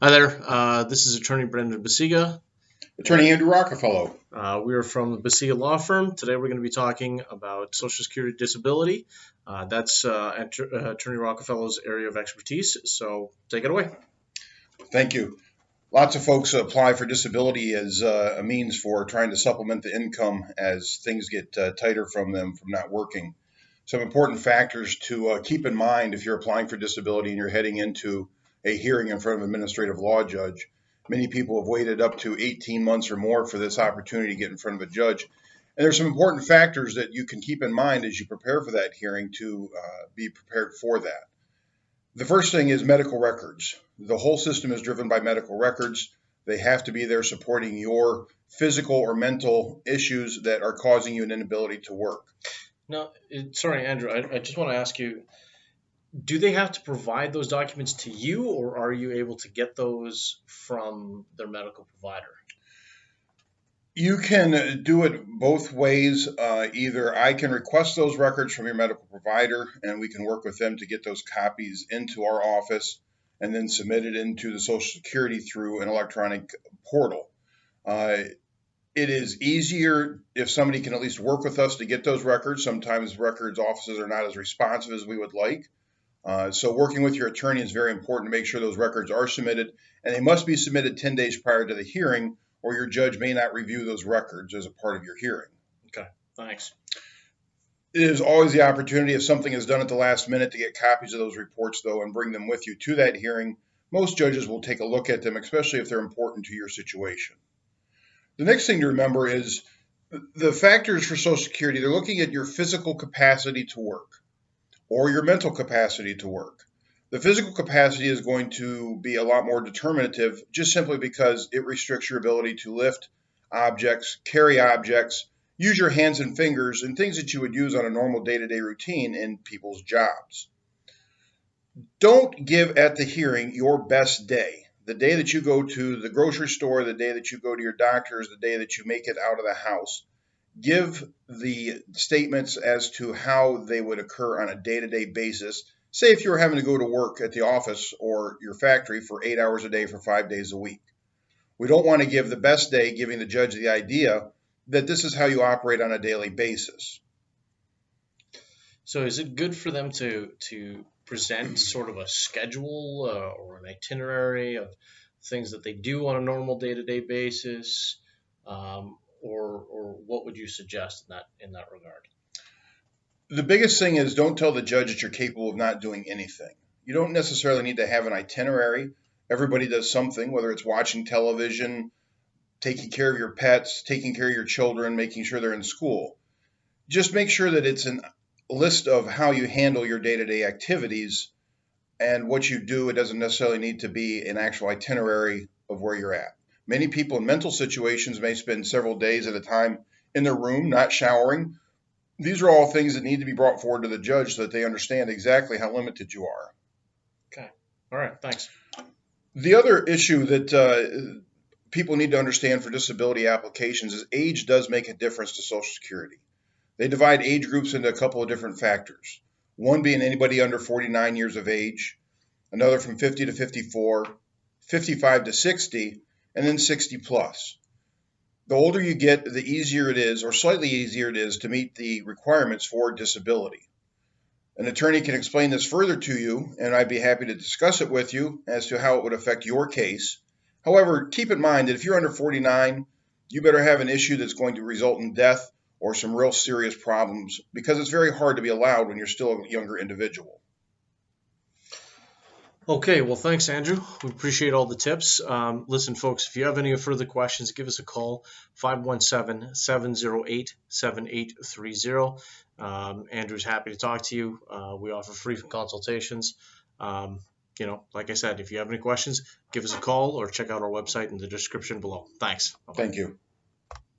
Hi there. This is Attorney Brendan Basiga. Attorney Andrew Rockefeller. We are from the Basiga Law Firm. Today we're going to be talking about Social Security disability. That's Attorney Rockefeller's area of expertise. So take it away. Thank you. Lots of folks apply for disability as a means for trying to supplement the income as things get tighter from them from not working. Some important factors to keep in mind if you're applying for disability and you're heading into a hearing in front of an administrative law judge. Many people have waited up to 18 months or more for this opportunity to get in front of a judge. And there's some important factors that you can keep in mind as you prepare for that hearing to be prepared for that. The first thing is medical records. The whole system is driven by medical records. They have to be there supporting your physical or mental issues that are causing you an inability to work. Now, sorry, Andrew, I just want to ask you, do they have to provide those documents to you, or are you able to get those from their medical provider? You can do it both ways. Either I can request those records from your medical provider, and we can work with them to get those copies into our office and then submit it into the Social Security through an electronic portal. It is easier if somebody can at least work with us to get those records. Sometimes records offices are not as responsive as we would like. So working with your attorney is very important to make sure those records are submitted, and they must be submitted 10 days prior to the hearing, or your judge may not review those records as a part of your hearing. Okay, thanks. It is always the opportunity if something is done at the last minute to get copies of those reports, though, and bring them with you to that hearing. Most judges will take a look at them, especially if they're important to your situation. The next thing to remember is the factors for Social Security. They're looking at your physical capacity to work or your mental capacity to work. The physical capacity is going to be a lot more determinative just simply because it restricts your ability to lift objects, carry objects, use your hands and fingers, and things that you would use on a normal day-to-day routine in people's jobs. Don't give at the hearing your best day. The day that you go to the grocery store, the day that you go to your doctor's, the day that you make it out of the house. Give the statements as to how they would occur on a day-to-day basis. Say if you were having to go to work at the office or your factory for 8 hours a day for 5 days a week. We don't want to give the best day, giving the judge the idea that this is how you operate on a daily basis. So is it good for them to present sort of a schedule or an itinerary of things that they do on a normal day-to-day basis, or what would you suggest in that regard? The biggest thing is don't tell the judge that you're capable of not doing anything. You don't necessarily need to have an itinerary. Everybody does something, whether it's watching television, taking care of your pets, taking care of your children, making sure they're in school. Just make sure that it's a list of how you handle your day-to-day activities and what you do. It doesn't necessarily need to be an actual itinerary of where you're at. Many people in mental situations may spend several days at a time in their room, not showering. These are all things that need to be brought forward to the judge so that they understand exactly how limited you are. Okay. All right. Thanks. The other issue that people need to understand for disability applications is age does make a difference to Social Security. They divide age groups into a couple of different factors. One being anybody under 49 years of age, another from 50 to 54, 55 to 60, and then 60 plus. The older you get, the easier it is, or slightly easier it is, to meet the requirements for disability. An attorney can explain this further to you, and I'd be happy to discuss it with you as to how it would affect your case. However, keep in mind that if you're under 49, you better have an issue that's going to result in death or some real serious problems, because it's very hard to be allowed when you're still a younger individual. Okay, well, thanks, Andrew. We appreciate all the tips. Listen, folks, if you have any further questions, give us a call, 517-708-7830. Andrew's happy to talk to you. We offer free consultations. Like I said, if you have any questions, give us a call or check out our website in the description below. Thanks. Thank you.